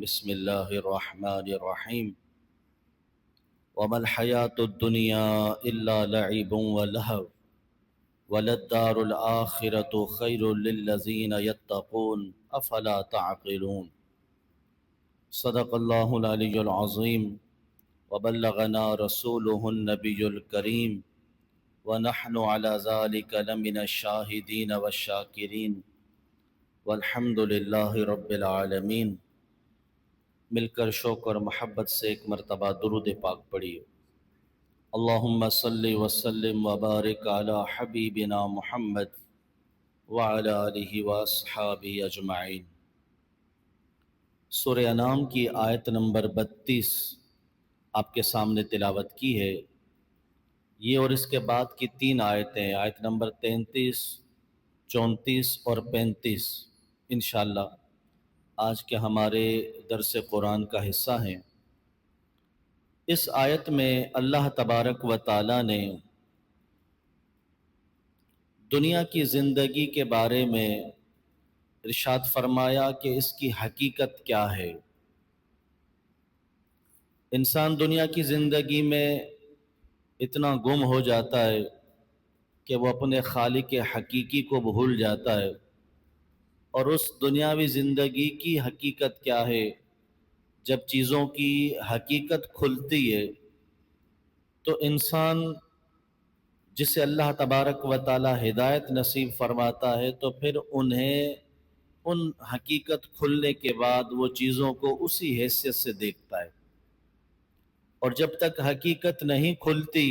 بسم الله الرحمن الرحيم. وما الحياة الدنيا إلا لعب ولهو وللدار الآخرة خير للذين يتقون أفلا تعقلون. صدق الله العلي العظيم وبلغنا رسوله النبي الكريم ونحن على ذلك لمن الشاهدين والشاكرين والحمد لله رب العالمين. مل کر شوق اور محبت سے ایک مرتبہ درود پاک پڑھیے. اللہم صلی وسلم وبارک علی حبیبنا محمد وعلی آلہ واصحابہ اجمعین. سورہ انعام کی آیت نمبر 32 آپ کے سامنے تلاوت کی ہے. یہ اور اس کے بعد کی 3 آیتیں، آیت نمبر 33، 34 اور 35 انشاءاللہ آج کے ہمارے درس قرآن کا حصہ ہیں. اس آیت میں اللہ تبارک و تعالی نے دنیا کی زندگی کے بارے میں ارشاد فرمایا کہ اس کی حقیقت کیا ہے. انسان دنیا کی زندگی میں اتنا گم ہو جاتا ہے کہ وہ اپنے خالق حقیقی کو بھول جاتا ہے، اور اس دنیاوی زندگی کی حقیقت کیا ہے. جب چیزوں کی حقیقت کھلتی ہے تو انسان جسے اللہ تبارک و تعالی ہدایت نصیب فرماتا ہے تو پھر انہیں ان حقیقت کھلنے کے بعد وہ چیزوں کو اسی حیثیت سے دیکھتا ہے، اور جب تک حقیقت نہیں کھلتی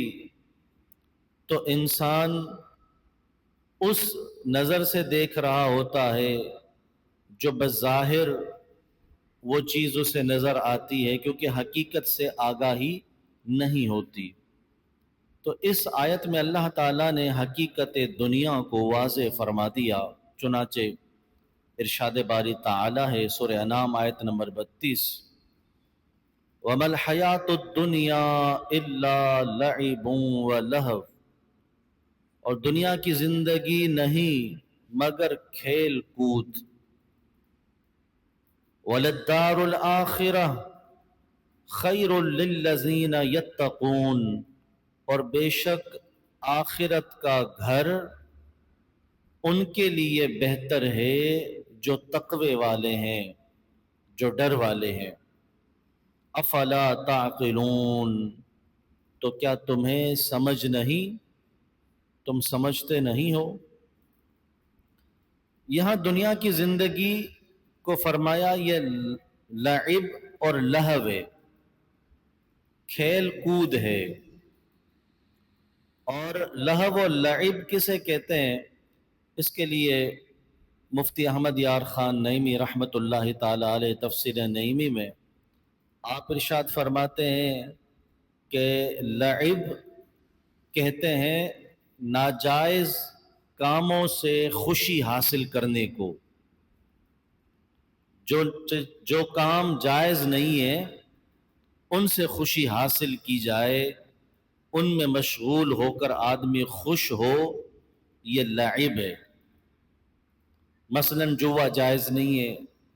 تو انسان اس نظر سے دیکھ رہا ہوتا ہے جو بظاہر وہ چیز اسے نظر آتی ہے، کیونکہ حقیقت سے آگاہی نہیں ہوتی. تو اس آیت میں اللہ تعالیٰ نے حقیقت دنیا کو واضح فرما دیا. چنانچہ ارشاد باری تعالیٰ ہے سورہ انعام آیت نمبر 32، وَمَا الْحَيَاةُ الدُّنْيَا إِلَّا لَعِبٌ وَلَهْوٌ، اور دنیا کی زندگی نہیں مگر کھیل کود. وَلَلدَّارُ الْآخِرَةُ خَيْرٌ لِلَّذِينَ يَتَّقُونَ، اور بے شک آخرت کا گھر ان کے لیے بہتر ہے جو تقوی والے ہیں، جو ڈر والے ہیں. افلا تعقلون، تو کیا تمہیں سمجھ نہیں، تم سمجھتے نہیں ہو. یہاں دنیا کی زندگی کو فرمایا یہ لعب اور لہو ہے، کھیل کود ہے. اور لہو و لعب کسے کہتے ہیں، اس کے لیے مفتی احمد یار خان نعیمی رحمۃ اللہ تعالی علیہ تفسیر نعیمی میں آپ ارشاد فرماتے ہیں کہ لعب کہتے ہیں ناجائز کاموں سے خوشی حاصل کرنے کو. جو کام جائز نہیں ہے ان سے خوشی حاصل کی جائے، ان میں مشغول ہو کر آدمی خوش ہو، یہ لعب ہے. مثلا جوا جائز نہیں ہے،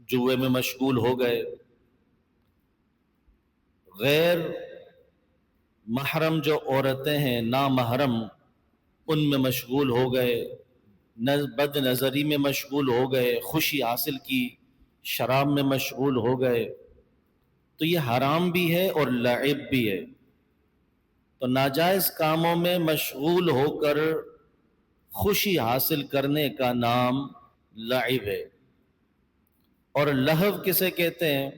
جوے میں مشغول ہو گئے. غیر محرم جو عورتیں ہیں نامحرم ان میں مشغول ہو گئے، بد نظری میں مشغول ہو گئے، خوشی حاصل کی شراب میں مشغول ہو گئے، تو یہ حرام بھی ہے اور لعب بھی ہے. تو ناجائز کاموں میں مشغول ہو کر خوشی حاصل کرنے کا نام لعب ہے. اور لہو کسے کہتے ہیں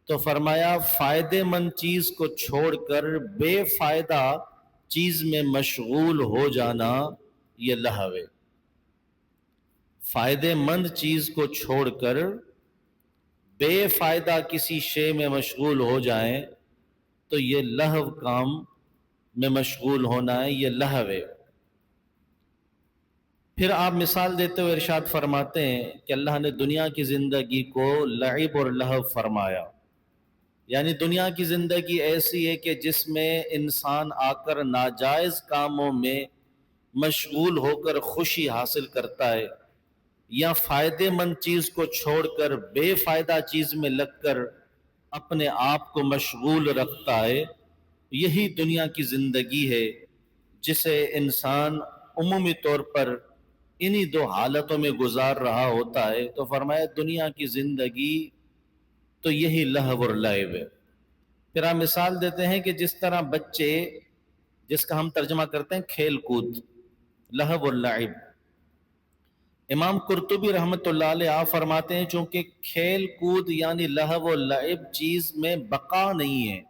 تو فرمایا فائدے مند چیز کو چھوڑ کر بے فائدہ چیز میں مشغول ہو جانا، یہ لہو ہے. فائدے مند چیز کو چھوڑ کر بے فائدہ کسی شے میں مشغول ہو جائیں تو یہ لہو کام میں مشغول ہونا ہے، یہ لہو ہے. پھر آپ مثال دیتے ہوئے ارشاد فرماتے ہیں کہ اللہ نے دنیا کی زندگی کو لعب اور لہو فرمایا، یعنی دنیا کی زندگی ایسی ہے کہ جس میں انسان آ کر ناجائز کاموں میں مشغول ہو کر خوشی حاصل کرتا ہے، یا فائدے مند چیز کو چھوڑ کر بے فائدہ چیز میں لگ کر اپنے آپ کو مشغول رکھتا ہے، یہی دنیا کی زندگی ہے جسے انسان عمومی طور پر انہی دو حالتوں میں گزار رہا ہوتا ہے۔ تو فرمایا دنیا کی زندگی تو یہی لہو اور لعب ہے۔ پھر آپ مثال دیتے ہیں کہ جس طرح بچے، جس کا ہم ترجمہ کرتے ہیں کھیل کود، لہو اللعب، امام قرطبی رحمۃ اللہ علیہ آپ فرماتے ہیں چونکہ کھیل کود یعنی لہو اللعب چیز میں بقا نہیں ہے،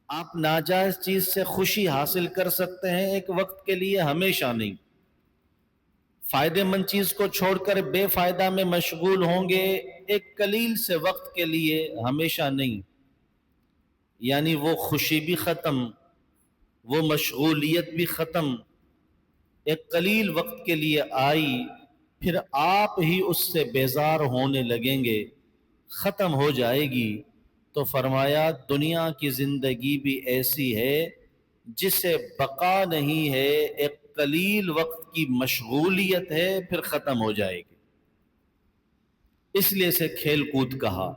آپ ناجائز چیز سے خوشی حاصل کر سکتے ہیں ایک وقت کے لیے، ہمیشہ نہیں۔ فائدے مند چیز کو چھوڑ کر بے فائدہ میں مشغول ہوں گے ایک قلیل سے وقت کے لیے، ہمیشہ نہیں۔ یعنی وہ خوشی بھی ختم، وہ مشغولیت بھی ختم، ایک قلیل وقت کے لیے آئی، پھر آپ ہی اس سے بیزار ہونے لگیں گے، ختم ہو جائے گی۔ تو فرمایا دنیا کی زندگی بھی ایسی ہے جسے بقا نہیں ہے، ایک قلیل وقت کی مشغولیت ہے، پھر ختم ہو جائے گی، اس لیے اسے کھیل کود کہا۔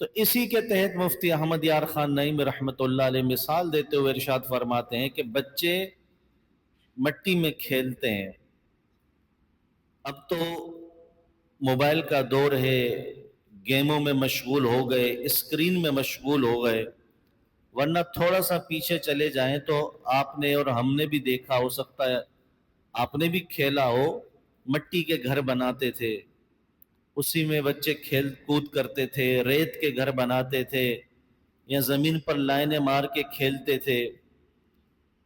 تو اسی کے تحت مفتی احمد یار خان نعیم رحمۃ اللہ علیہ مثال دیتے ہوئے ارشاد فرماتے ہیں کہ بچے مٹی میں کھیلتے ہیں، اب تو موبائل کا دور ہے، گیموں میں مشغول ہو گئے، اسکرین میں مشغول ہو گئے، ورنہ تھوڑا سا پیچھے چلے جائیں تو آپ نے اور ہم نے بھی دیکھا، ہو سکتا ہے آپ نے بھی کھیلا ہو، مٹی کے گھر بناتے تھے، اسی میں بچے کھیل کود کرتے تھے، ریت کے گھر بناتے تھے یا زمین پر لائنیں مار کے کھیلتے تھے۔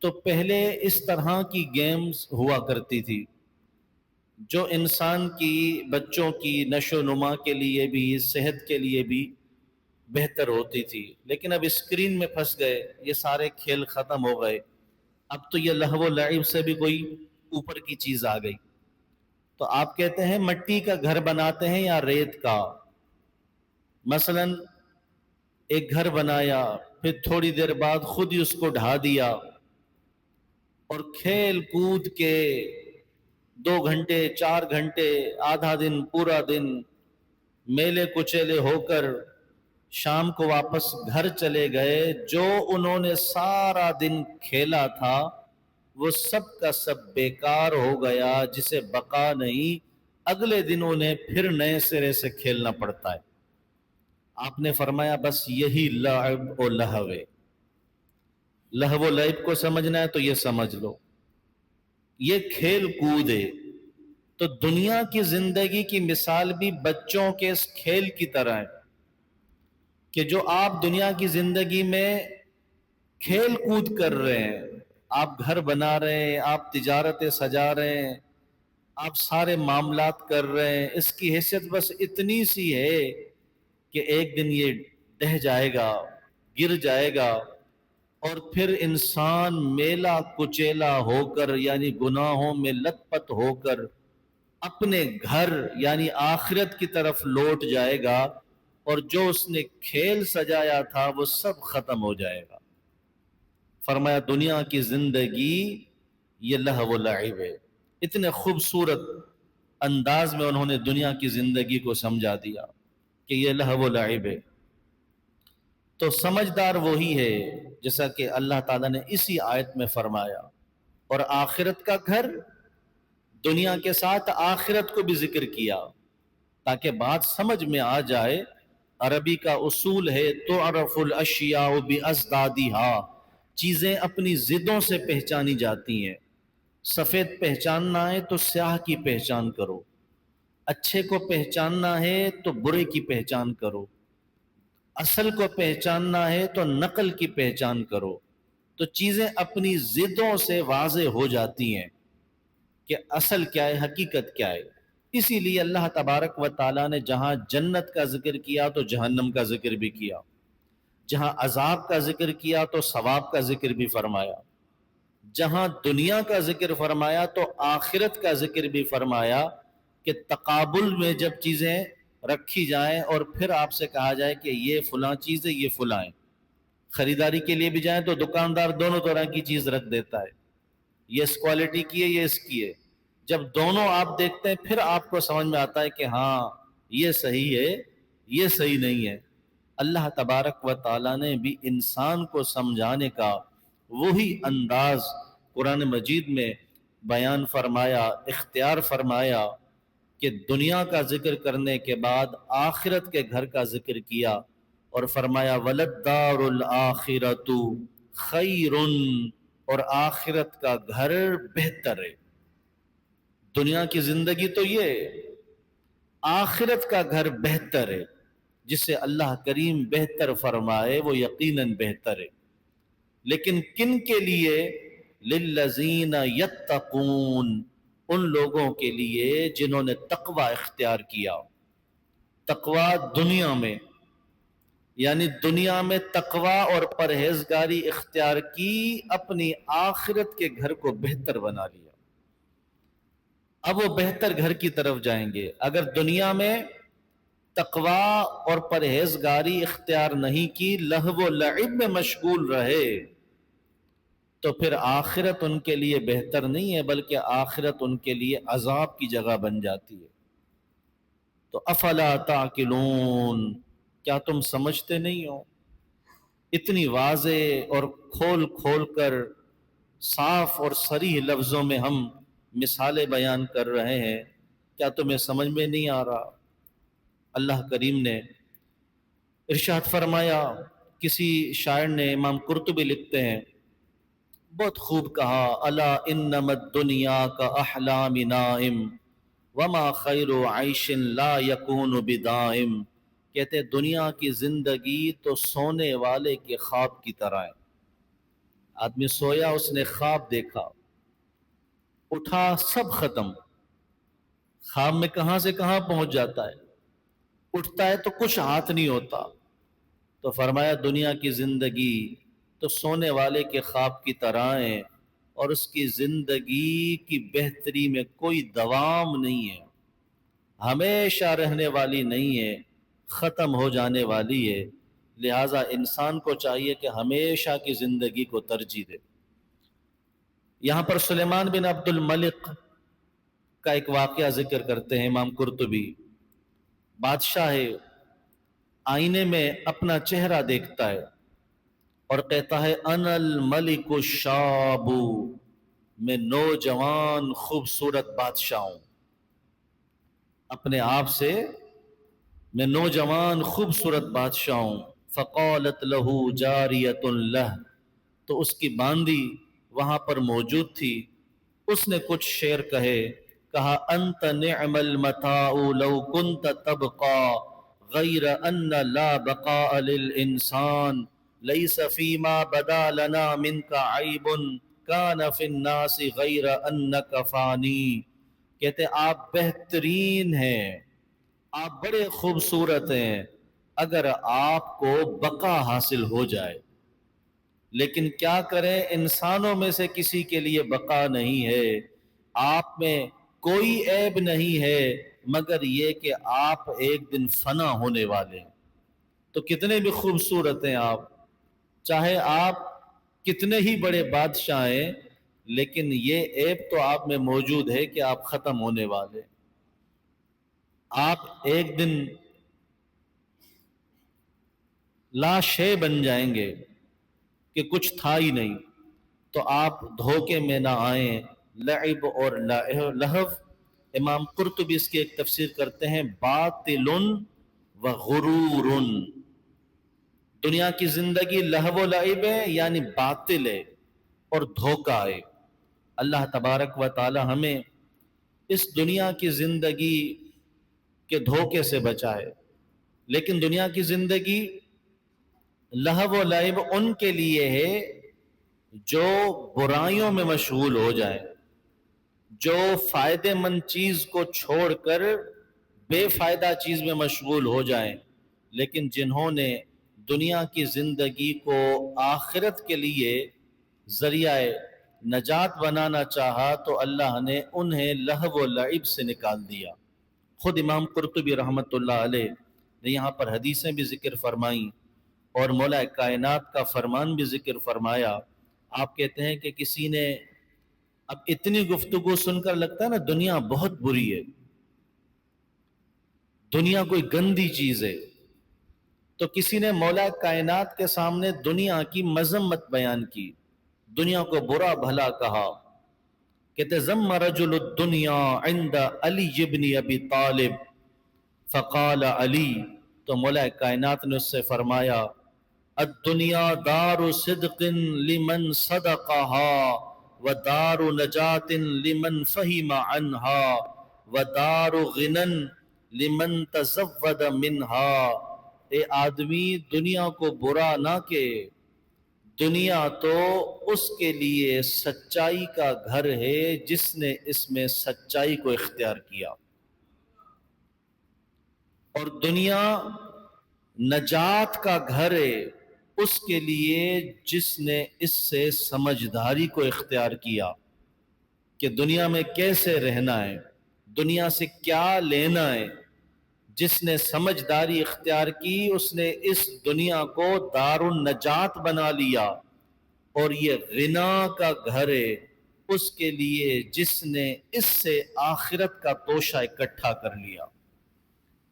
تو پہلے اس طرح کی گیمز ہوا کرتی تھی جو انسان کی، بچوں کی نشو و نما کے لیے بھی، صحت کے لیے بھی بہتر ہوتی تھی، لیکن اب اسکرین میں پھنس گئے، یہ سارے کھیل ختم ہو گئے، اب تو یہ لہو و لعب سے بھی کوئی اوپر کی چیز آ گئی۔ تو آپ کہتے ہیں مٹی کا گھر بناتے ہیں یا ریت کا، مثلا ایک گھر بنایا، پھر تھوڑی دیر بعد خود ہی اس کو ڈھا دیا، اور کھیل کود کے 2 گھنٹے 4 گھنٹے، آدھا دن، پورا دن میلے کچیلے ہو کر شام کو واپس گھر چلے گئے، جو انہوں نے سارا دن کھیلا تھا وہ سب کا سب بیکار ہو گیا، جسے بقا نہیں، اگلے دن انہیں پھر نئے سرے سے کھیلنا پڑتا ہے۔ آپ نے فرمایا بس یہی لعب و لہو ہے۔ لہو و لعب کو سمجھنا ہے تو یہ سمجھ لو، یہ کھیل کود ہے۔ تو دنیا کی زندگی کی مثال بھی بچوں کے اس کھیل کی طرح ہے کہ جو آپ دنیا کی زندگی میں کھیل کود کر رہے ہیں، آپ گھر بنا رہے ہیں، آپ تجارتیں سجا رہے ہیں، آپ سارے معاملات کر رہے ہیں، اس کی حیثیت بس اتنی سی ہے کہ ایک دن یہ ڈہ جائے گا، گر جائے گا، اور پھر انسان میلا کچیلا ہو کر، یعنی گناہوں میں لت پت ہو کر اپنے گھر یعنی آخرت کی طرف لوٹ جائے گا، اور جو اس نے کھیل سجایا تھا وہ سب ختم ہو جائے گا۔ فرمایا دنیا کی زندگی یہ لہو و لعب ہے۔ اتنے خوبصورت انداز میں انہوں نے دنیا کی زندگی کو سمجھا دیا کہ یہ لہو و لعب ہے۔ تو سمجھدار وہی ہے جیسا کہ اللہ تعالیٰ نے اسی آیت میں فرمایا، اور آخرت کا گھر، دنیا کے ساتھ آخرت کو بھی ذکر کیا تاکہ بات سمجھ میں آ جائے۔ عربی کا اصول ہے تعرف الاشیاء بازدادها، چیزیں اپنی ضدوں سے پہچانی جاتی ہیں۔ سفید پہچاننا ہے تو سیاہ کی پہچان کرو، اچھے کو پہچاننا ہے تو برے کی پہچان کرو، اصل کو پہچاننا ہے تو نقل کی پہچان کرو۔ تو چیزیں اپنی ضدوں سے واضح ہو جاتی ہیں کہ اصل کیا ہے، حقیقت کیا ہے۔ اسی لیے اللہ تبارک و تعالیٰ نے جہاں جنت کا ذکر کیا تو جہنم کا ذکر بھی کیا، جہاں عذاب کا ذکر کیا تو ثواب کا ذکر بھی فرمایا، جہاں دنیا کا ذکر فرمایا تو آخرت کا ذکر بھی فرمایا، کہ تقابل میں جب چیزیں رکھی جائیں اور پھر آپ سے کہا جائے کہ یہ فلاں چیز ہے، یہ فلاں ہے۔ خریداری کے لیے بھی جائیں تو دکاندار دونوں طرح کی چیز رکھ دیتا ہے، یہ اس کوالٹی کی ہے، یہ اس کی ہے۔ جب دونوں آپ دیکھتے ہیں پھر آپ کو سمجھ میں آتا ہے کہ ہاں یہ صحیح ہے، یہ صحیح نہیں ہے۔ اللہ تبارک و تعالیٰ نے بھی انسان کو سمجھانے کا وہی انداز قرآن مجید میں بیان فرمایا، اختیار فرمایا کہ دنیا کا ذکر کرنے کے بعد آخرت کے گھر کا ذکر کیا اور فرمایا وَلَلدَّارُ الْآخِرَةُ خَيْرٌ، اور آخرت کا گھر بہتر ہے۔ دنیا کی زندگی تو یہ ہے، آخرت کا گھر بہتر ہے، جسے اللہ کریم بہتر فرمائے وہ یقیناً بہتر ہے۔ لیکن کن کے لیے؟ للذین یتقون، ان لوگوں کے لیے جنہوں نے تقوی اختیار کیا۔ تقوی دنیا میں، یعنی دنیا میں تقوی اور پرہیزگاری اختیار کی، اپنی آخرت کے گھر کو بہتر بنا لیا۔ اب وہ بہتر گھر کی طرف جائیں گے۔ اگر دنیا میں تقوی اور پرہیزگاری اختیار نہیں کی، لہو و لعب میں مشغول رہے، تو پھر آخرت ان کے لیے بہتر نہیں ہے، بلکہ آخرت ان کے لیے عذاب کی جگہ بن جاتی ہے۔ تو افلا تعقلون، کیا تم سمجھتے نہیں ہو؟ اتنی واضح اور کھول کھول کر صاف اور صریح لفظوں میں ہم مثالیں بیان کر رہے ہیں، کیا تمہیں سمجھ میں نہیں آ رہا؟ اللہ کریم نے ارشاد فرمایا، کسی شاعر نے، امام قرطبی لکھتے ہیں، بہت خوب کہا، الا انما الدنیا کا احلام نائم وما خیر عیش لا یکون بدائم، کہتے ہیں دنیا کی زندگی تو سونے والے کے خواب کی طرح ہے۔ آدمی سویا، اس نے خواب دیکھا، اٹھا، سب ختم، خواب میں کہاں سے کہاں پہنچ جاتا ہے، اٹھتا ہے تو کچھ ہاتھ نہیں ہوتا۔ تو فرمایا دنیا کی زندگی تو سونے والے کے خواب کی طرح ہے، اور اس کی زندگی کی بہتری میں کوئی دوام نہیں ہے، ہمیشہ رہنے والی نہیں ہے، ختم ہو جانے والی ہے۔ لہٰذا انسان کو چاہیے کہ ہمیشہ کی زندگی کو ترجیح دے۔ یہاں پر سلیمان بن عبد الملک کا ایک واقعہ ذکر کرتے ہیں امام قرطبی۔ بادشاہ ہے، آئینے میں اپنا چہرہ دیکھتا ہے اور کہتا ہے انا الملک الشاب، میں نوجوان خوبصورت بادشاہ ہوں، اپنے آپ سے میں نوجوان خوبصورت بادشاہ ہوں۔ فقالت له جاریۃ لہ، تو اس کی باندی وہاں پر موجود تھی، اس نے کچھ شعر کہا انت نعم المتاع لو كنت تبقى غیر ان لا بقاء للانسان لیس فیما بدا لنا منك عیب کان فی الناس غیر انک فانی، کہتے آپ بہترین ہیں، آپ بڑے خوبصورت ہیں اگر آپ کو بقا حاصل ہو جائے، لیکن کیا کریں انسانوں میں سے کسی کے لیے بقا نہیں ہے، آپ میں کوئی عیب نہیں ہے مگر یہ کہ آپ ایک دن فنا ہونے والے ہیں۔ تو کتنے بھی خوبصورت ہیں آپ، چاہے آپ کتنے ہی بڑے بادشاہ ہیں، لیکن یہ عیب تو آپ میں موجود ہے کہ آپ ختم ہونے والے، آپ ایک دن لا شے بن جائیں گے کہ کچھ تھا ہی نہیں۔ تو آپ دھوکے میں نہ آئیں۔ لعب اور لہو، امام قرطبی اس کی ایک تفسیر کرتے ہیں باطل و غرور، دنیا کی زندگی لہو و لعب ہے، یعنی باطل ہے اور دھوکہ ہے۔ اللہ تبارک و تعالی ہمیں اس دنیا کی زندگی کے دھوکے سے بچائے۔ لیکن دنیا کی زندگی لہو و لعب ان کے لیے ہے جو برائیوں میں مشغول ہو جائے، جو فائدے مند چیز کو چھوڑ کر بے فائدہ چیز میں مشغول ہو جائیں۔ لیکن جنہوں نے دنیا کی زندگی کو آخرت کے لیے ذریعہ نجات بنانا چاہا تو اللہ نے انہیں لہو و لعب سے نکال دیا۔ خود امام قرطبی رحمۃ اللہ علیہ نے یہاں پر حدیثیں بھی ذکر فرمائیں اور مولا کائنات کا فرمان بھی ذکر فرمایا۔ آپ کہتے ہیں کہ کسی نے اب اتنی گفتگو سن کر لگتا ہے نا دنیا بہت بری ہے، دنیا کوئی گندی چیز ہے. تو کسی نے مولا کائنات کے سامنے دنیا کی مذمت بیان کی، دنیا کو برا بھلا کہا. کہتے ذم رجل الدنیا عند علی ابن ابی طالب فقال علی، تو مولا کائنات نے اس سے فرمایا الدنیا دار صدق لمن صدقها ودار نجات لمن فهم عنها ودار غنن لمن تزود منها. اے آدمی دنیا کو برا نہ کہ، دنیا تو اس کے لیے سچائی کا گھر ہے جس نے اس میں سچائی کو اختیار کیا، اور دنیا نجات کا گھر ہے اس کے لیے جس نے اس سے سمجھداری کو اختیار کیا کہ دنیا میں کیسے رہنا ہے، دنیا سے کیا لینا ہے. جس نے سمجھداری اختیار کی اس نے اس دنیا کو دار النجات بنا لیا، اور یہ غنا کا گھر ہے اس کے لیے جس نے اس سے آخرت کا توشہ اکٹھا کر لیا.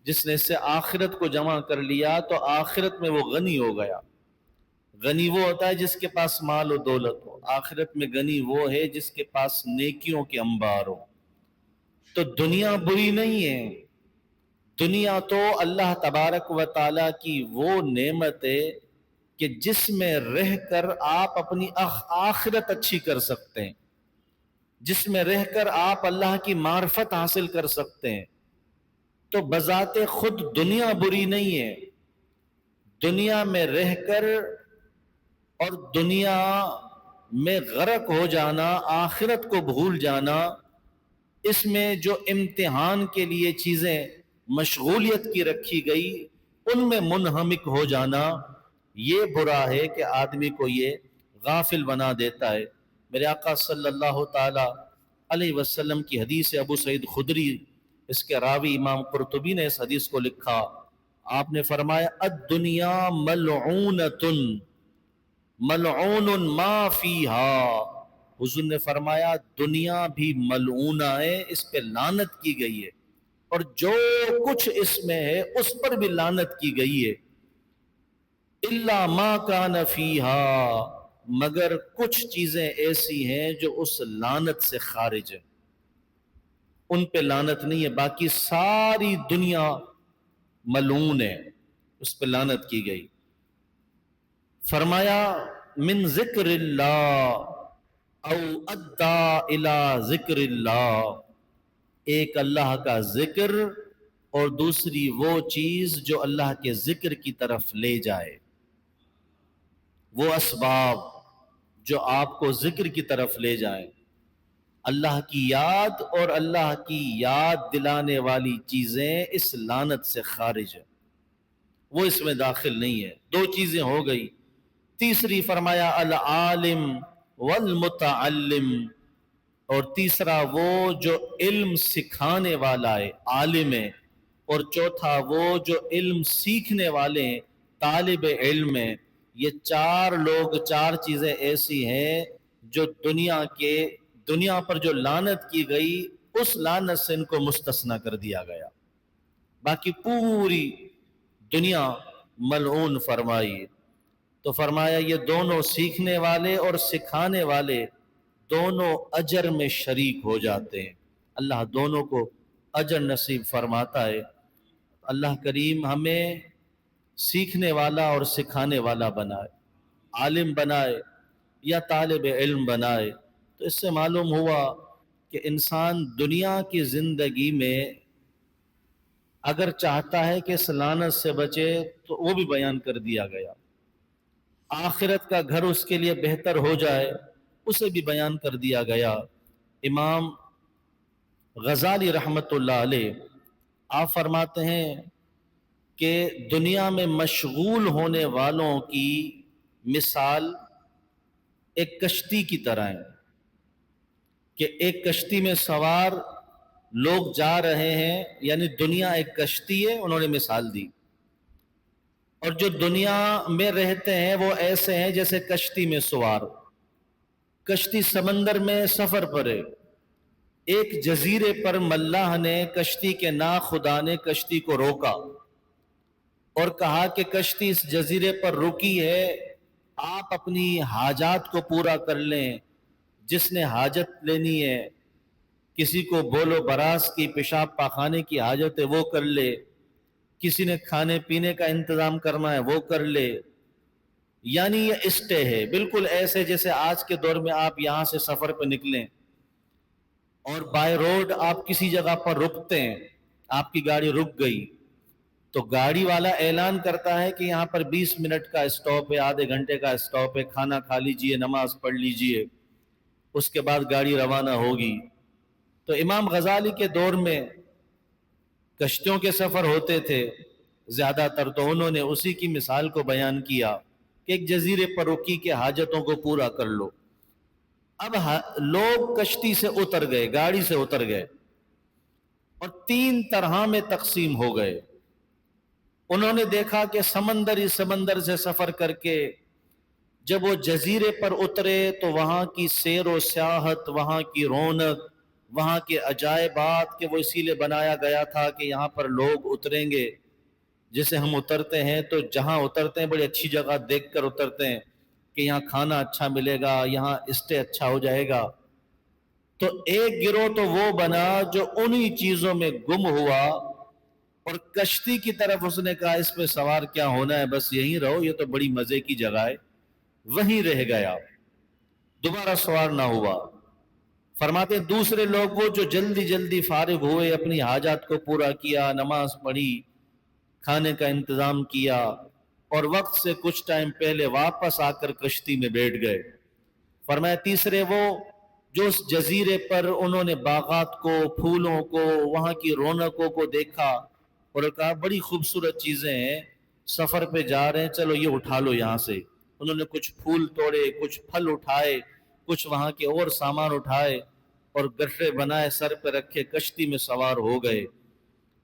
جس نے اس سے آخرت کو جمع کر لیا تو آخرت میں وہ غنی ہو گیا. غنی وہ ہوتا ہے جس کے پاس مال و دولت ہو، آخرت میں غنی وہ ہے جس کے پاس نیکیوں کے انبار ہو. تو دنیا بری نہیں ہے، دنیا تو اللہ تبارک و تعالیٰ کی وہ نعمت ہے کہ جس میں رہ کر آپ اپنی آخرت اچھی کر سکتے ہیں، جس میں رہ کر آپ اللہ کی معرفت حاصل کر سکتے ہیں. تو بذات خود دنیا بری نہیں ہے، دنیا میں رہ کر اور دنیا میں غرق ہو جانا، آخرت کو بھول جانا، اس میں جو امتحان کے لیے چیزیں مشغولیت کی رکھی گئی ان میں منہمک ہو جانا، یہ برا ہے کہ آدمی کو یہ غافل بنا دیتا ہے. میرے آقا صلی اللہ تعالی علیہ وسلم کی حدیث ابو سعید خدری، اس کے راوی امام قرطبی نے اس حدیث کو لکھا. آپ نے فرمایا الدنیا ملعونۃ ملعون ما فیہا، حضور نے فرمایا دنیا بھی ملعونہ ہے، اس پہ لعنت کی گئی ہے، اور جو کچھ اس میں ہے اس پر بھی لعنت کی گئی ہے. الا ما کان فیہا، مگر کچھ چیزیں ایسی ہیں جو اس لعنت سے خارج ہیں، ان پہ لعنت نہیں ہے، باقی ساری دنیا ملعون ہے، اس پہ لعنت کی گئی. فرمایا من ذکر اللہ او ادا الی ذکر اللہ، ایک اللہ کا ذکر اور دوسری وہ چیز جو اللہ کے ذکر کی طرف لے جائے، وہ اسباب جو آپ کو ذکر کی طرف لے جائیں. اللہ کی یاد اور اللہ کی یاد دلانے والی چیزیں اس لعنت سے خارج ہے، وہ اس میں داخل نہیں ہے. دو چیزیں ہو گئی. تیسری فرمایا العالم والمتعلم، اور تیسرا وہ جو علم سکھانے والا ہے، عالم ہے، اور چوتھا وہ جو علم سیکھنے والے ہیں، طالب علم ہے. یہ چار لوگ، چار چیزیں ایسی ہیں جو دنیا پر جو لعنت کی گئی اس لعنت سے ان کو مستثنی کر دیا گیا، باقی پوری دنیا ملعون فرمائی. تو فرمایا یہ دونوں سیکھنے والے اور سکھانے والے دونوں اجر میں شریک ہو جاتے ہیں، اللہ دونوں کو اجر نصیب فرماتا ہے. اللہ کریم ہمیں سیکھنے والا اور سکھانے والا بنائے، عالم بنائے یا طالب علم بنائے. تو اس سے معلوم ہوا کہ انسان دنیا کی زندگی میں اگر چاہتا ہے کہ اس لعنت سے بچے تو وہ بھی بیان کر دیا گیا، آخرت کا گھر اس کے لیے بہتر ہو جائے اسے بھی بیان کر دیا گیا. امام غزالی رحمت اللہ علیہ آپ فرماتے ہیں کہ دنیا میں مشغول ہونے والوں کی مثال ایک کشتی کی طرح ہے، کہ ایک کشتی میں سوار لوگ جا رہے ہیں، یعنی دنیا ایک کشتی ہے، انہوں نے مثال دی. اور جو دنیا میں رہتے ہیں وہ ایسے ہیں جیسے کشتی میں سوار. کشتی سمندر میں سفر پر ہے، ایک جزیرے پر ملاح نے کشتی کے خدا نے کشتی کو روکا اور کہا کہ کشتی اس جزیرے پر رکی ہے، آپ اپنی حاجات کو پورا کر لیں، جس نے حاجت لینی ہے، کسی کو بولو براس کی پیشاب پاخانے کی حاجت ہے وہ کر لے، کسی نے کھانے پینے کا انتظام کرنا ہے وہ کر لے۔ یعنی یہ اسٹے ہے، بالکل ایسے جیسے آج کے دور میں آپ یہاں سے سفر پہ نکلیں اور بائی روڈ آپ کسی جگہ پر رکتے ہیں، آپ کی گاڑی رک گئی تو گاڑی والا اعلان کرتا ہے کہ یہاں پر 20 منٹ کا اسٹاپ ہے، آدھے گھنٹے کا اسٹاپ ہے، کھانا کھا لیجئے، نماز پڑھ لیجئے، اس کے بعد گاڑی روانہ ہوگی۔ تو امام غزالی کے دور میں کشتیوں کے سفر ہوتے تھے زیادہ تر، تو انہوں نے اسی کی مثال کو بیان کیا کہ ایک جزیرے پر رکی کہ حاجتوں کو پورا کر لو۔ اب لوگ کشتی سے اتر گئے، گاڑی سے اتر گئے اور 3 طرح میں تقسیم ہو گئے۔ انہوں نے دیکھا کہ سمندر سے سفر کر کے جب وہ جزیرے پر اترے تو وہاں کی سیر و سیاحت، وہاں کی رونق، وہاں کے عجائبات، کہ وہ اسی لیے بنایا گیا تھا کہ یہاں پر لوگ اتریں گے، جیسے ہم اترتے ہیں تو جہاں اترتے ہیں بڑی اچھی جگہ دیکھ کر اترتے ہیں کہ یہاں کھانا اچھا ملے گا، یہاں اسٹے اچھا ہو جائے گا۔ تو ایک گروہ تو وہ بنا جو انہی چیزوں میں گم ہوا اور کشتی کی طرف اس نے کہا اس پہ سوار کیا ہونا ہے، بس یہیں رہو، یہ تو بڑی مزے کی جگہ ہے، وہیں رہ گیا، دوبارہ سوار نہ ہوا۔ فرماتے ہیں دوسرے لوگ وہ جو جلدی جلدی فارغ ہوئے، اپنی حاجات کو پورا کیا، نماز پڑھی، کھانے کا انتظام کیا اور وقت سے کچھ ٹائم پہلے واپس آ کر کشتی میں بیٹھ گئے۔ فرمایا تیسرے وہ جو اس جزیرے پر انہوں نے باغات کو، پھولوں کو، وہاں کی رونقوں کو دیکھا اور کہا بڑی خوبصورت چیزیں ہیں، سفر پہ جا رہے ہیں، چلو یہ اٹھا لو یہاں سے۔ انہوں نے کچھ پھول توڑے، کچھ پھل اٹھائے، کچھ وہاں کے اور سامان اٹھائے اور گٹھڑے بنائے، سر پہ رکھے، کشتی میں سوار ہو گئے۔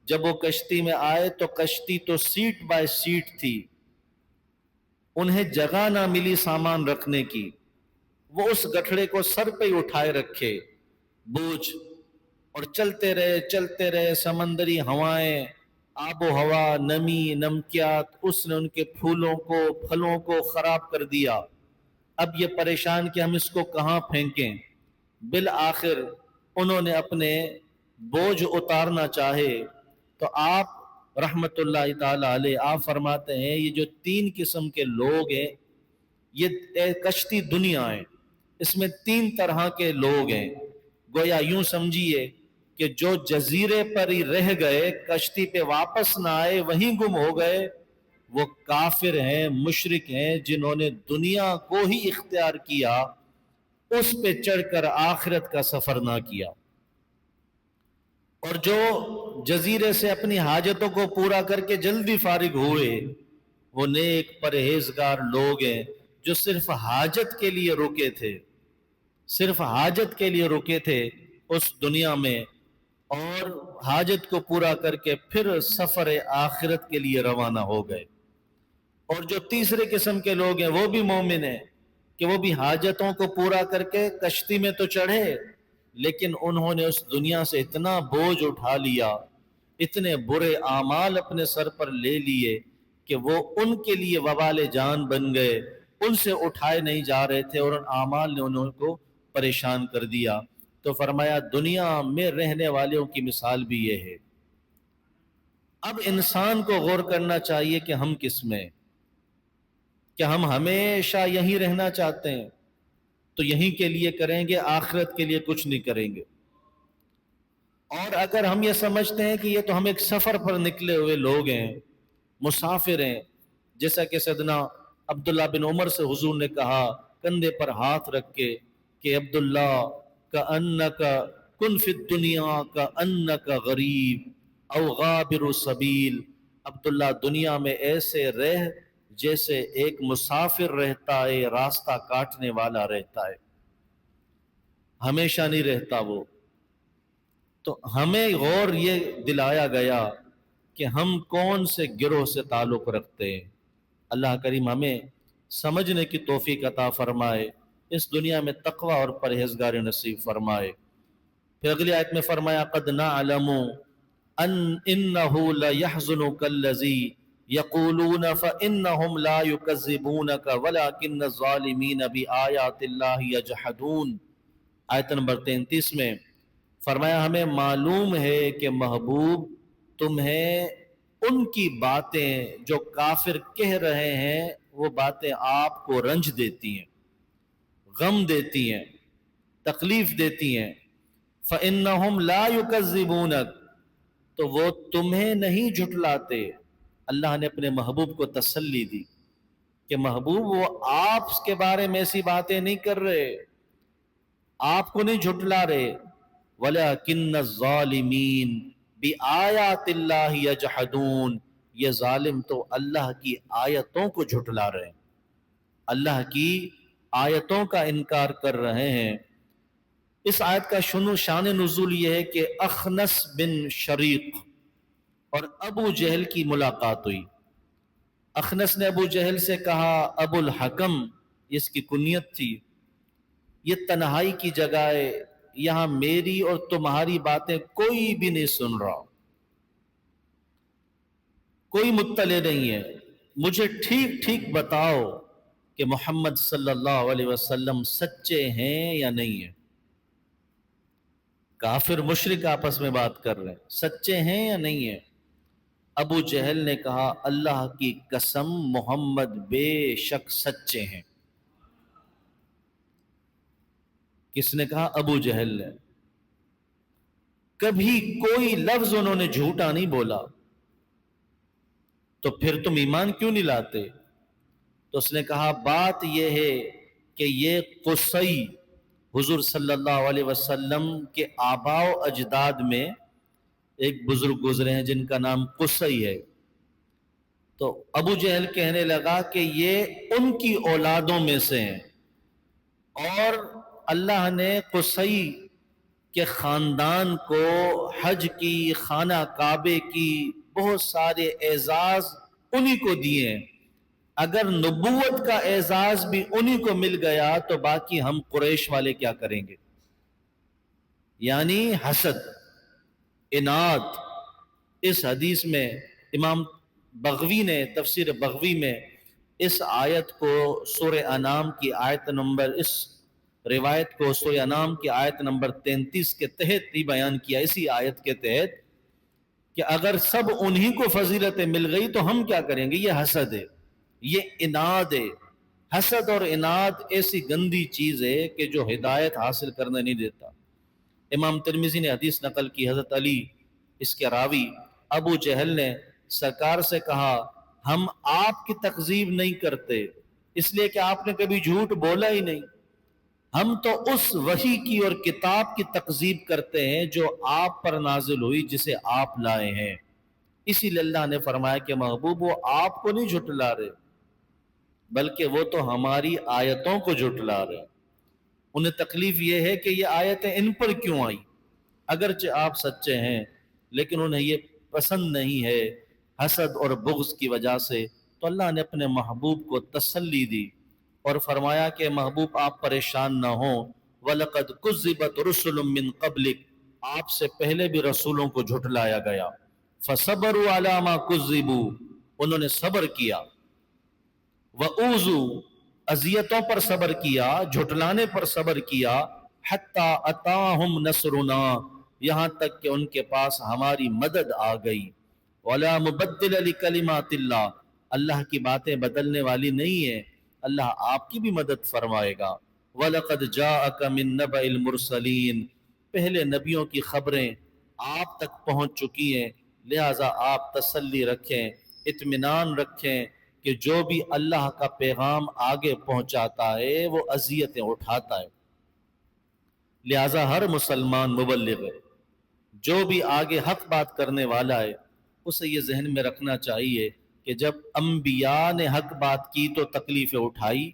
جب وہ کشتی میں آئے تو کشتی تو سیٹ بائی سیٹ تھی، انہیں جگہ نہ ملی سامان رکھنے کی، وہ اس گٹھڑے کو سر پہ ہی اٹھائے رکھے بوجھ، اور چلتے رہے، سمندری ہوائیں، آب و ہوا، نمی، نمکیات، اس نے ان کے پھولوں کو، پھلوں کو خراب کر دیا۔ اب یہ پریشان کہ ہم اس کو کہاں پھینکیں۔ بالآخر انہوں نے اپنے بوجھ اتارنا چاہے تو آپ رحمت اللہ تعالی علیہ آپ فرماتے ہیں یہ جو 3 قسم کے لوگ ہیں، یہ کشتی دنیا ہے، اس میں 3 طرح کے لوگ ہیں۔ گویا یوں سمجھیے کہ جو جزیرے پر ہی رہ گئے، کشتی پہ واپس نہ آئے، وہیں گم ہو گئے، وہ کافر ہیں، مشرک ہیں، جنہوں نے دنیا کو ہی اختیار کیا، اس پہ چڑھ کر آخرت کا سفر نہ کیا۔ اور جو جزیرے سے اپنی حاجتوں کو پورا کر کے جلدی فارغ ہوئے، وہ نیک پرہیزگار لوگ ہیں جو صرف حاجت کے لیے رکے تھے، صرف حاجت کے لیے رکے تھے اس دنیا میں، اور حاجت کو پورا کر کے پھر سفر آخرت کے لیے روانہ ہو گئے۔ اور جو تیسرے قسم کے لوگ ہیں وہ بھی مومن ہیں کہ وہ بھی حاجتوں کو پورا کر کے کشتی میں تو چڑھے، لیکن انہوں نے اس دنیا سے اتنا بوجھ اٹھا لیا، اتنے برے اعمال اپنے سر پر لے لیے کہ وہ ان کے لیے وبال جان بن گئے، ان سے اٹھائے نہیں جا رہے تھے اور ان اعمال نے انہوں کو پریشان کر دیا۔ تو فرمایا دنیا میں رہنے والوں کی مثال بھی یہ ہے۔ اب انسان کو غور کرنا چاہیے کہ ہم کس میں، کہ ہم ہمیشہ یہیں رہنا چاہتے ہیں تو یہیں کے لیے کریں گے، آخرت کے لیے کچھ نہیں کریں گے۔ اور اگر ہم یہ سمجھتے ہیں کہ یہ تو ہم ایک سفر پر نکلے ہوئے لوگ ہیں، مسافر ہیں، جیسا کہ سیدنا عبداللہ بن عمر سے حضور نے کہا کندھے پر ہاتھ رکھ کے کہ عبداللہ کأنک کن فی الدنیا کأنک غریب او غابر سبیل، عبداللہ دنیا میں ایسے رہ جیسے ایک مسافر رہتا ہے، راستہ کاٹنے والا رہتا ہے، ہمیشہ نہیں رہتا وہ۔ تو ہمیں غور یہ دلایا گیا کہ ہم کون سے گروہ سے تعلق رکھتے ہیں۔ اللہ کریم ہمیں سمجھنے کی توفیق عطا فرمائے اس دنیا میں تقوی اور پرہیزگاری نصیب فرمائے۔ پھر اگلی آیت میں فرمایا قد نعلم ان انه ليحزنك الذي يقولون فانهم لا يكذبونك ولكن الظالمين بآيات الله يجحدون۔ آیت نمبر 33 میں فرمایا ہمیں معلوم ہے کہ محبوب تمہیں ان کی باتیں جو کافر کہہ رہے ہیں وہ باتیں آپ کو رنج دیتی ہیں، غم دیتی ہیں، تکلیف دیتی ہیں۔ فَإِنَّهُمْ لَا يُكَذِّبُونَكَ، تو وہ تمہیں نہیں جھٹلاتے۔ اللہ نے اپنے محبوب کو تسلی دی کہ محبوب وہ آپ کے بارے میں ایسی باتیں نہیں کر رہے، آپ کو نہیں جھٹلا رہے۔ وَلَكِنَّ الظَّالِمِينَ بِآيَاتِ اللَّهِ يَجْحَدُونَ، یہ ظالم تو اللہ کی آیتوں کو جھٹلا رہے ہیں، اللہ کی آیتوں کا انکار کر رہے ہیں۔ اس آیت کا شان نزول یہ ہے کہ اخنس بن شریق اور ابو جہل کی ملاقات ہوئی۔ اخنس نے ابو جہل سے کہا ابو الحکم، اس کی کنیت تھی، یہ تنہائی کی جگہ ہے، یہاں میری اور تمہاری باتیں کوئی بھی نہیں سن رہا، کوئی مطلع نہیں ہے، مجھے ٹھیک ٹھیک بتاؤ کہ محمد صلی اللہ علیہ وسلم سچے ہیں یا نہیں ہیں۔ کافر مشرک آپس میں بات کر رہے ہیں، سچے ہیں یا نہیں ہیں؟ ابو جہل نے کہا اللہ کی قسم محمد بے شک سچے ہیں۔ کس نے کہا؟ ابو جہل نے۔ کبھی کوئی لفظ انہوں نے جھوٹا نہیں بولا، تو پھر تم ایمان کیوں نہیں لاتے؟ تو اس نے کہا بات یہ ہے کہ یہ قصی حضور صلی اللہ علیہ وسلم کے آباء و اجداد میں ایک بزرگ گزرے ہیں جن کا نام قصی ہے۔ تو ابو جہل کہنے لگا کہ یہ ان کی اولادوں میں سے ہیں، اور اللہ نے قصی کے خاندان کو حج کی، خانہ کعبے کی بہت سارے اعزاز انہی کو دیے ہیں۔ اگر نبوت کا اعزاز بھی انہی کو مل گیا تو باقی ہم قریش والے کیا کریں گے؟ یعنی حسد، اناد۔ اس حدیث میں امام بغوی نے تفسیر بغوی میں اس آیت کو سورہ انعام کی آیت نمبر، اس روایت کو سورہ انعام کی آیت نمبر 33 کے تحت ہی بیان کیا، اسی آیت کے تحت، کہ اگر سب انہی کو فضیلتیں مل گئی تو ہم کیا کریں گے؟ یہ حسد ہے، یہ اناد ہے۔ حسد اور اناد ایسی گندی چیز ہے کہ جو ہدایت حاصل کرنے نہیں دیتا۔ امام ترمذی نے حدیث نقل کی، حضرت علی اس کے راوی ابو جہل نے سرکار سے کہا ہم آپ کی تکذیب نہیں کرتے اس لیے کہ آپ نے کبھی جھوٹ بولا ہی نہیں، ہم تو اس وحی کی اور کتاب کی تکذیب کرتے ہیں جو آپ پر نازل ہوئی، جسے آپ لائے ہیں۔ اسی لیے اللہ نے فرمایا کہ محبوب وہ آپ کو نہیں جھٹلا رہے بلکہ وہ تو ہماری آیتوں کو جھٹلا رہے۔ انہیں تکلیف یہ ہے کہ یہ آیتیں ان پر کیوں آئی، اگرچہ آپ سچے ہیں لیکن انہیں یہ پسند نہیں ہے حسد اور بغض کی وجہ سے۔ تو اللہ نے اپنے محبوب کو تسلی دی اور فرمایا کہ محبوب آپ پریشان نہ ہوں، وَلَقَدْ كُذِّبَتْ رُسُلٌ مِّن قَبْلِكَ، آپ سے پہلے بھی رسولوں کو جھٹلایا گیا۔ فَصَبَرُوا عَلَىٰ مَا كُذِّبُوا، انہوں نے صبر کیا، وَأُوذُوا، اذیتوں پر صبر کیا، جھٹلانے پر صبر کیا، حَتَّىٰ أَتَاهُمْ نَصْرُنَا، یہاں تک کہ ان کے پاس ہماری مدد آ گئی۔ وَلَا مُبَدِّلَ لِكَلِمَاتِ اللَّهِ، اللہ کی باتیں بدلنے والی نہیں ہے، اللہ آپ کی بھی مدد فرمائے گا۔ وَلَقَدْ جَاءَكَ مِن نَبَإِ الْمُرْسَلِينَ، پہلے نبیوں کی خبریں آپ تک پہنچ چکی ہیں، لہٰذا آپ تسلی رکھیں، اطمینان رکھیں کہ جو بھی اللہ کا پیغام آگے پہنچاتا ہے وہ اذیتیں اٹھاتا ہے، لہٰذا ہر مسلمان مبلغ ہے، جو بھی آگے حق بات کرنے والا ہے اسے یہ ذہن میں رکھنا چاہیے کہ جب انبیاء نے حق بات کی تو تکلیفیں اٹھائی،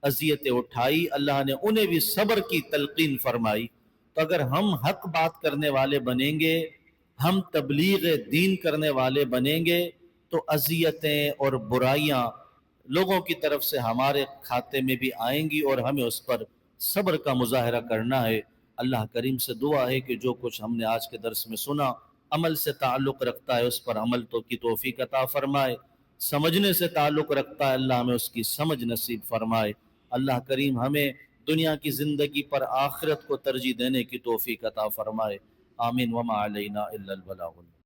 اذیتیں اٹھائی، اللہ نے انہیں بھی صبر کی تلقین فرمائی۔ تو اگر ہم حق بات کرنے والے بنیں گے، ہم تبلیغ دین کرنے والے بنیں گے تو اذیتیں اور برائیاں لوگوں کی طرف سے ہمارے کھاتے میں بھی آئیں گی اور ہمیں اس پر صبر کا مظاہرہ کرنا ہے۔ اللہ کریم سے دعا ہے کہ جو کچھ ہم نے آج کے درس میں سنا عمل سے تعلق رکھتا ہے اس پر عمل کی توفیق عطا فرمائے، سمجھنے سے تعلق رکھتا ہے اللہ ہمیں اس کی سمجھ نصیب فرمائے۔ اللہ کریم ہمیں دنیا کی زندگی پر آخرت کو ترجیح دینے کی توفیق عطا فرمائے۔ آمین۔ وما علینا الا البلاغ۔